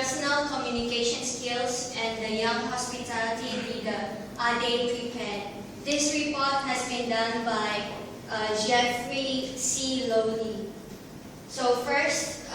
interpersonal communication skills and the young hospitality leader, are they prepared? This report has been done by Jeffrey C. Lowley. So first,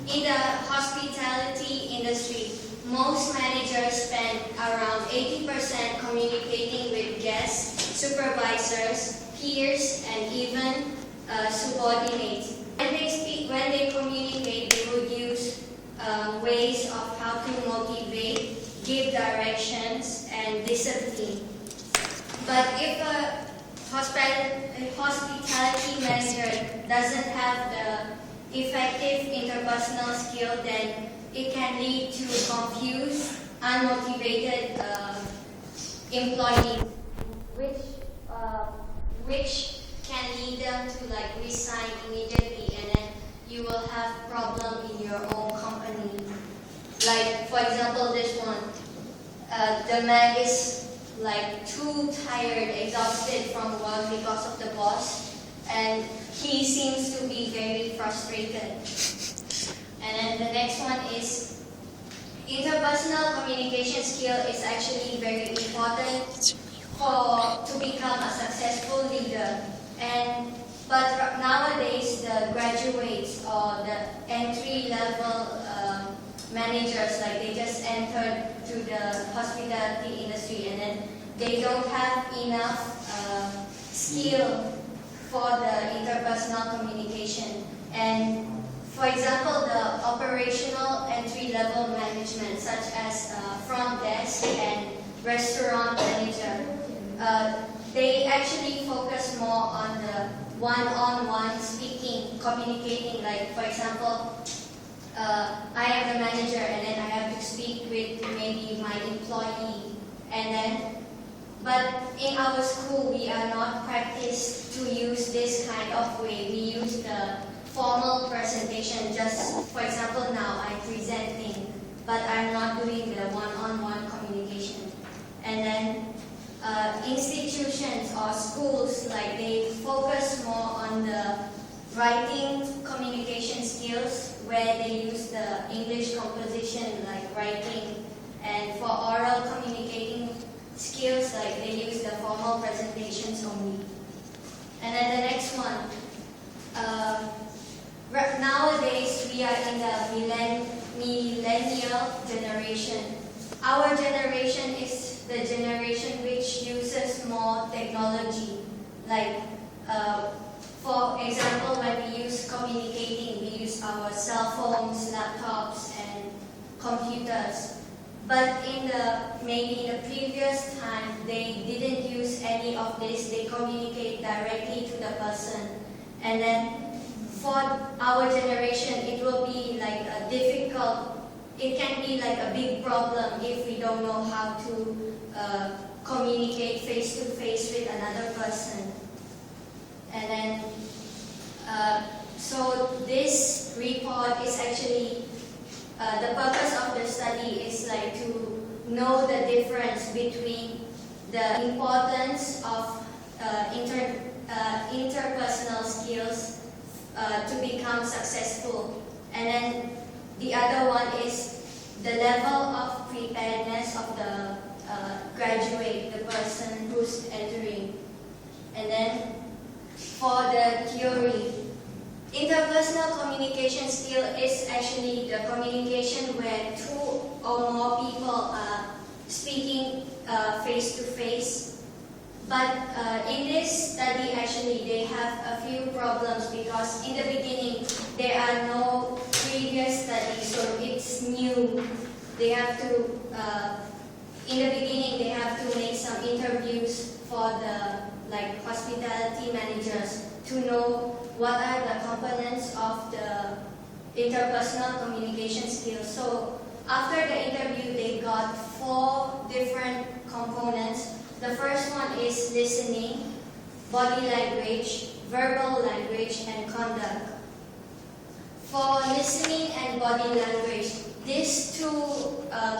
in the hospitality industry, most managers spend around 80% communicating with guests, supervisors, peers, and even subordinates. When they communicate, they would use ways of how to motivate, give directions, and discipline. But if a hospitality manager doesn't have the effective interpersonal skill, then it can lead to confused, unmotivated employees, which can lead them to resign immediately, and then you will have problem in your own company. Like for example, this one, the man is too tired, exhausted from work because of the boss, and he seems to be very frustrated. And then the next one is interpersonal communication skill is actually very important to become a successful leader. But nowadays, the graduates or the entry-level managers, they just entered to the hospitality industry, and then they don't have enough skill for the interpersonal communication. And for example, the operational entry-level management, such as front desk and restaurant manager, they actually focus more on the one-on-one speaking, communicating. For example, I am the manager, and then I have to speak with maybe my employee, but in our school we are not practiced to use this kind of way. We use the formal presentation. Just for example, now I'm presenting, but I'm not doing the one-on-one communication. And then institutions or schools, they focus more on the writing communication skills, where they use the English composition like writing, and for oral communicating skills, they use the formal presentations only. And then the next one, nowadays we are in the millennial generation. Our generation is the generation which uses more technology. For example, when we use communicating, we use our cell phones, laptops, and computers. But maybe in the previous time, they didn't use any of this. They communicate directly to the person. And then for our generation, it will be difficult. It can be a big problem if we don't know how to communicate face-to-face with another person. And then, so this report is actually, the purpose of the study is to know the difference between the importance of interpersonal skills to become successful. And then the other one is the level of preparedness of the graduate, the person who's entering. And then for the theory, interpersonal communication skill is actually the communication where two or more people are speaking face-to-face. But in this study, actually, they have a few problems because in the beginning, there are no previous studies, so it's new. They have to, in the beginning, they have to make some interviews for the hospitality managers to know what are the components of the interpersonal communication skills. So after the interview, they got 4 different components. The first one is listening, body language, verbal language, and conduct. For listening and body language, these 2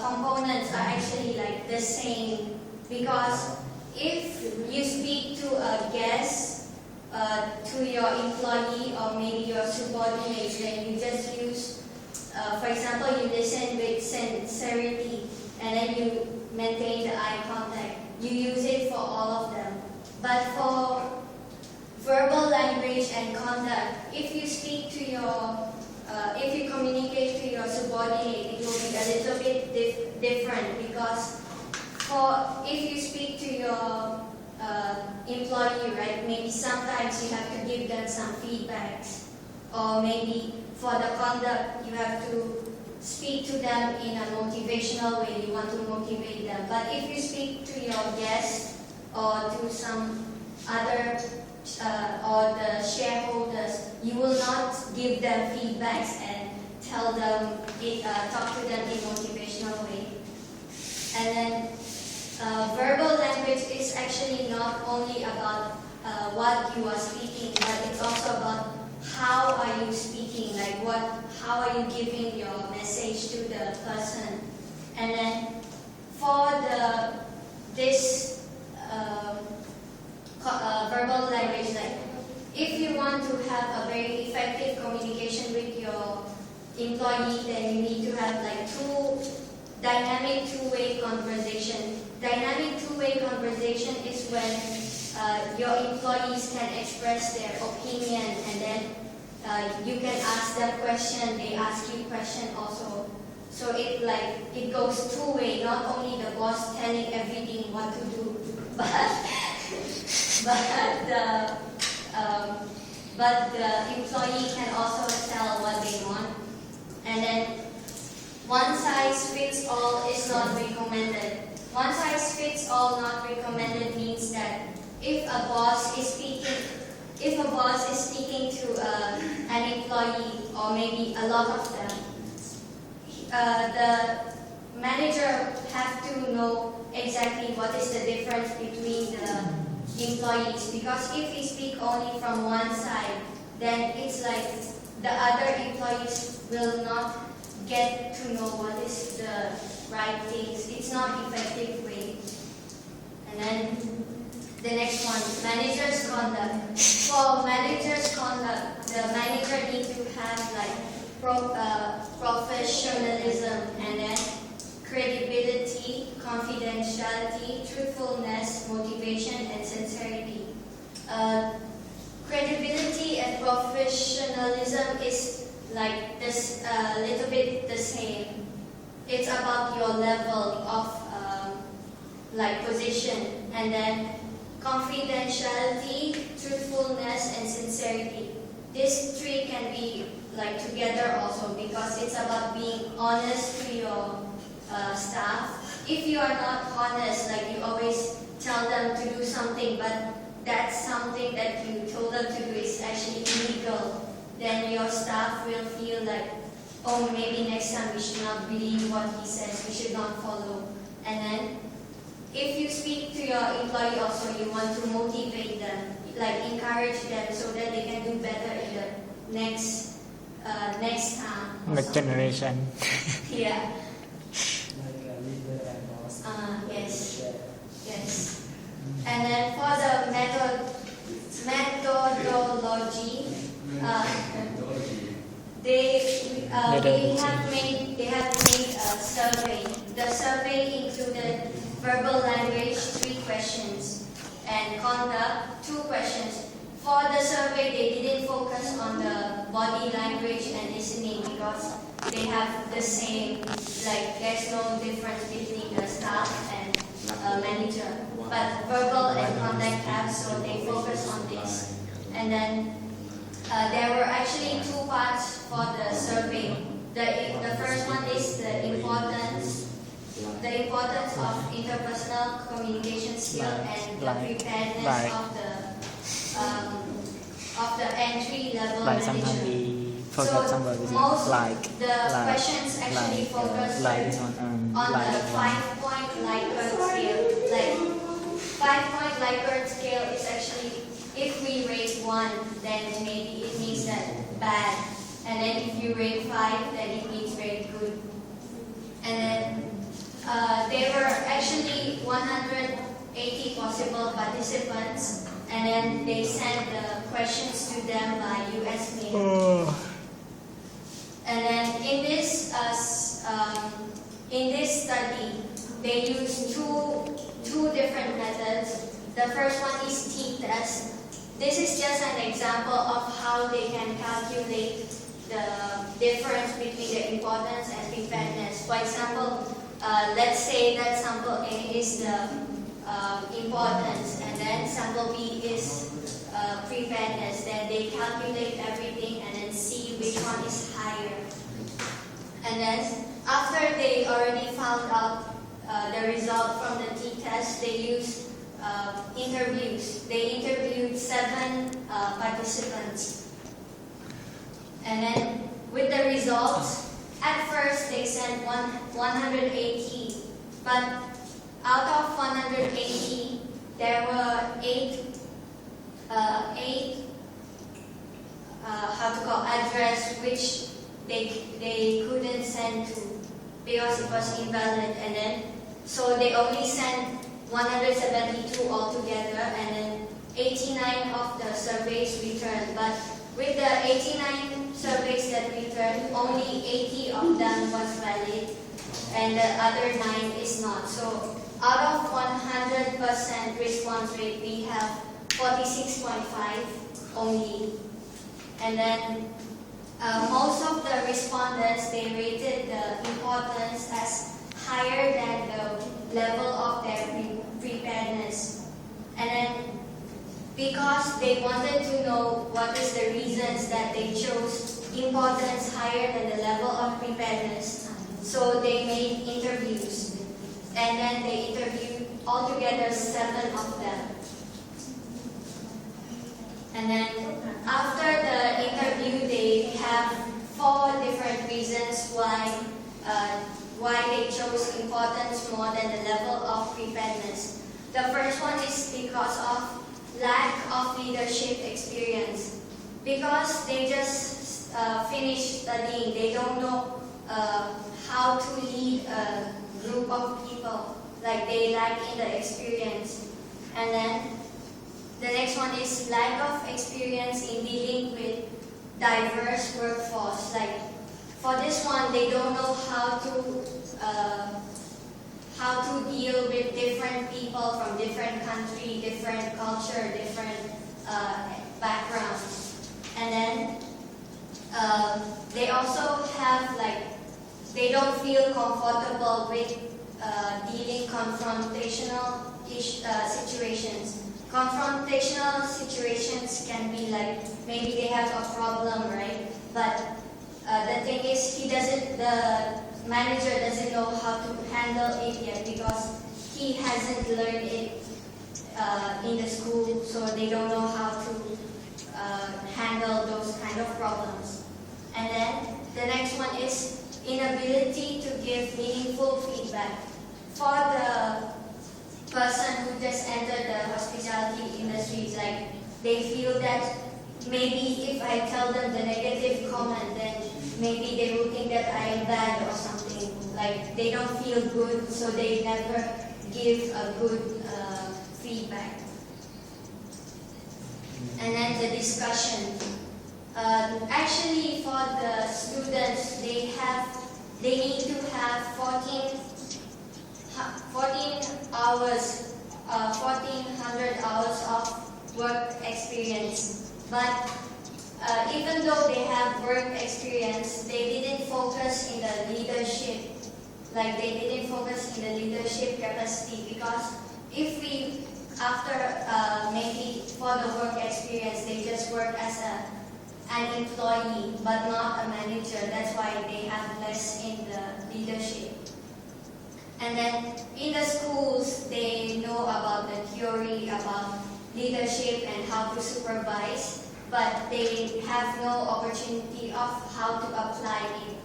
components are actually the same, because if you speak to a guest, to your employee or maybe your subordinates, then you just use for example, you listen with sincerity and then you maintain the eye contact. You use it for all of them. But for verbal language and conduct, if you speak to your, if you communicate to your subordinate, it will be a little bit different, because if you speak to your employee, right, maybe sometimes you have to give them some feedbacks, or maybe for the conduct you have to speak to them in a motivational way, you want to motivate them. But if you speak to your guests or to some other or the shareholders, you will not give them feedbacks and tell them, talk to them in motivational way. And then verbal language is actually not only about what you are speaking, but it's also about how are you speaking, like how are you giving your message to the person. And then for this verbal language, like if you want to have a very effective communication with your employee, then you need to have like dynamic two-way conversation. Dynamic two-way conversation is when your employees can express their opinion, and then you can ask them question, they ask you question also. So it goes two-way, not only the boss telling everything what to do, but the employee can also tell what they want. And then one size fits all is not recommended. One size fits all not recommended means that if a boss is speaking to an employee, or maybe a lot of them, the manager have to know exactly what is the difference between the employees, because if he speak only from one side, then it's like the other employees will not get to know what is the right things. It's not effective way. And then the next one, manager's conduct. For manager's conduct, the manager needs to have like professionalism, and then credibility, confidentiality, truthfulness, motivation, and sincerity. Credibility and professionalism is like this, little bit the same. It's about your level of like position, and then confidentiality, truthfulness, and sincerity. These three can be like together also, because it's about being honest to your staff. If you are not honest, like you always tell them to do something, but that something that you told them to do is actually illegal, then your staff will feel like, oh, maybe next time we should not believe what he says, we should not follow. And then if you speak to your employee also, you want to motivate them, like encourage them so that they can do better in the next time. Next generation. Yeah. Like a leader and boss. Yes. Yes. And then for the methodology, they have made a survey. The survey included verbal language 3 questions and conduct 2 questions. For the survey, they didn't focus on the body language and listening, because they have the same, like there's no difference between the staff and manager. But verbal and conduct have, so they focus on this. And then there were actually 2 parts for the survey. The first one is the importance of interpersonal communication skill and the preparedness of the entry level Like sometimes manager. we forget some words, Most like the questions actually focus on the 5-point Likert scale. Like 5-point Likert scale is actually, if we rate 1, then maybe it means that bad, and then if you rate 5, then it means very good. And then there were actually 180 possible participants, and then they sent the questions to them by US mail. And then in this they use two different methods. The first one is t-test. This is just an example of how they can calculate the difference between the importance and preparedness. For example, let's say that sample A is the importance, and then sample B is preparedness. Then they calculate everything and then see which one is higher. And then after they already found out the result from the t-test, they use interviews. They interviewed 7 participants. And then with the results, at first they sent 180, but out of 180, there were 8 address which they couldn't send to because it was invalid, and then so they only sent 172 altogether, and then 89 of the surveys returned. But with the 89 surveys that returned, only 80 of them was valid, and the other 9 is not. So out of 100% response rate, we have 46.5 only. And then most of the respondents, they rated the importance as higher than the level of their preparedness. And then because they wanted to know what is the reasons that they chose importance higher than the level of preparedness, so they made interviews. And then they interviewed altogether 7 of them. And then after the interview, they have 4 different reasons why they chose importance more than the level of preparedness. The first one is because of lack of leadership experience. Because they just finished studying, they don't know how to lead a group of people. Like they lack in the experience. And then the next one is lack of experience in dealing with diverse workforce. Like for this one, they don't know how to deal with different people from different country, different culture, different backgrounds. And then they also have they don't feel comfortable with dealing confrontational situations. Confrontational situations can be like maybe they have a problem, right? But the thing is, the manager doesn't know how to handle it yet because he hasn't learned it in the school, so they don't know how to handle those kind of problems. And then the next one is inability to give meaningful feedback. For the person who just entered the hospitality industry, it's like they feel that maybe if I tell them the negative comment, then maybe they will think that I am bad or something. Like they don't feel good, so they never give a good feedback. And then the discussion. Actually, for the students, they need to have 14 hours, 1400 hours of work experience. But even though they have work experience, they didn't focus in the leadership. Like they didn't focus in the leadership capacity, because if we, after maybe for the work experience, they just work as an employee but not a manager. That's why they have less in the leadership. And then in the schools, they know about the theory about leadership and how to supervise, but they have no opportunity of how to apply it.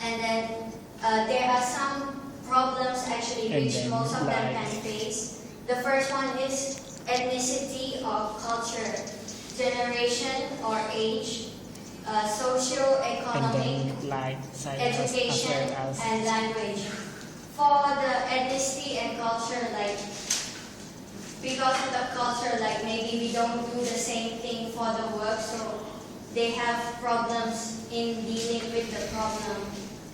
And then there are some problems actually which most of them can face. The first one is ethnicity or culture, generation or age, socio-economic, education, and language. For the ethnicity and culture, because of the culture, maybe we don't do the same thing for the work, so they have problems in dealing with the problem.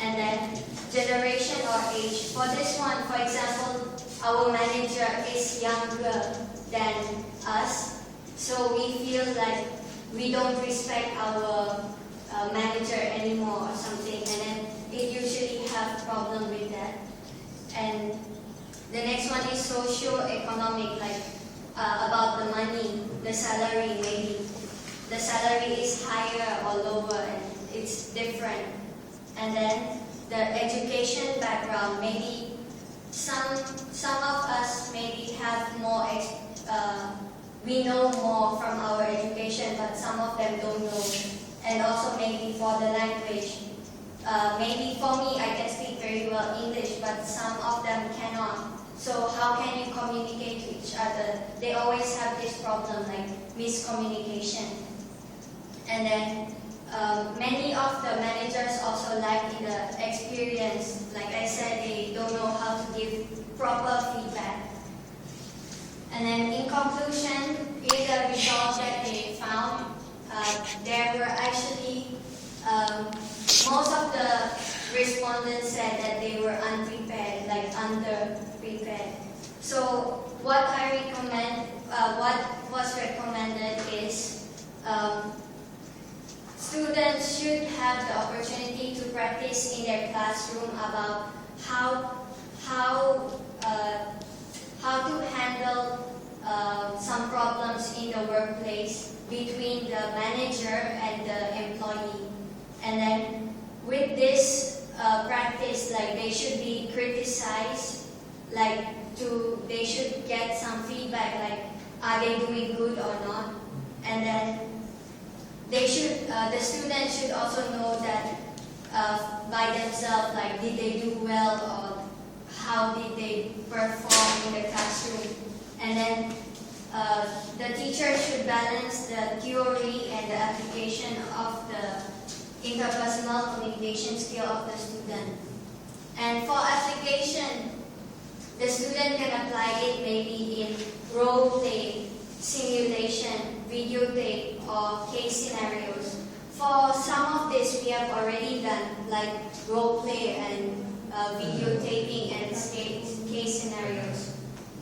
And then generation or age. For this one, for example, our manager is younger than us, so we feel like we don't respect our manager anymore or something, and then it usually have problem with that. And the next one is socio-economic, like about the money, the salary maybe. The salary is higher or lower, and it's different. And then the education background, maybe some of us maybe have more, we know more from our education, but some of them don't know. And also maybe for the language. Maybe for me, I can speak very well English, but some of them cannot. So how can you communicate to each other? They always have this problem, like miscommunication. And then many of the managers also lack in the experience. Like I said, they don't know how to give proper feedback. And then in conclusion, in the results that they found, there were actually most of the respondents said that they were unprepared, like underprepared. So what I recommend, what was recommended is students should have the opportunity to practice in their classroom about how to handle some problems in the workplace between the manager and the employee. And then with this practice, like they should be criticized, like they should get some feedback, like are they doing good or not? And then they should, the students should also know that by themselves, like did they do well or how did they perform in the classroom. And then the teacher should balance the theory and the application of the interpersonal communication skill of the student. And for application, the student can apply it maybe in role play, simulation, videotape, or case scenarios. For some of this, we have already done, like role play and videotaping and case scenarios.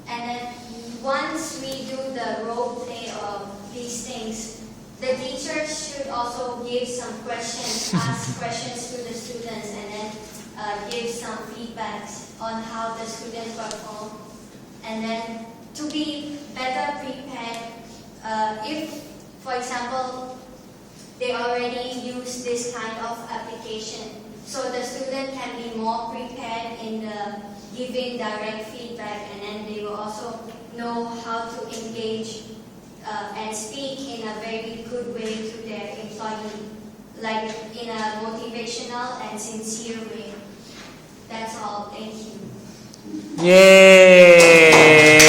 And then once we do the role play of these things, the teachers should also give some questions, ask questions to the students, and then give some feedbacks on how the students perform. And then to be better prepared, if, for example, they already use this kind of application, so the student can be more prepared in the giving direct feedback, and then they will also know how to engage and speak in a very good way to their employee, like in a motivational and sincere way. That's all. Thank you. Yay!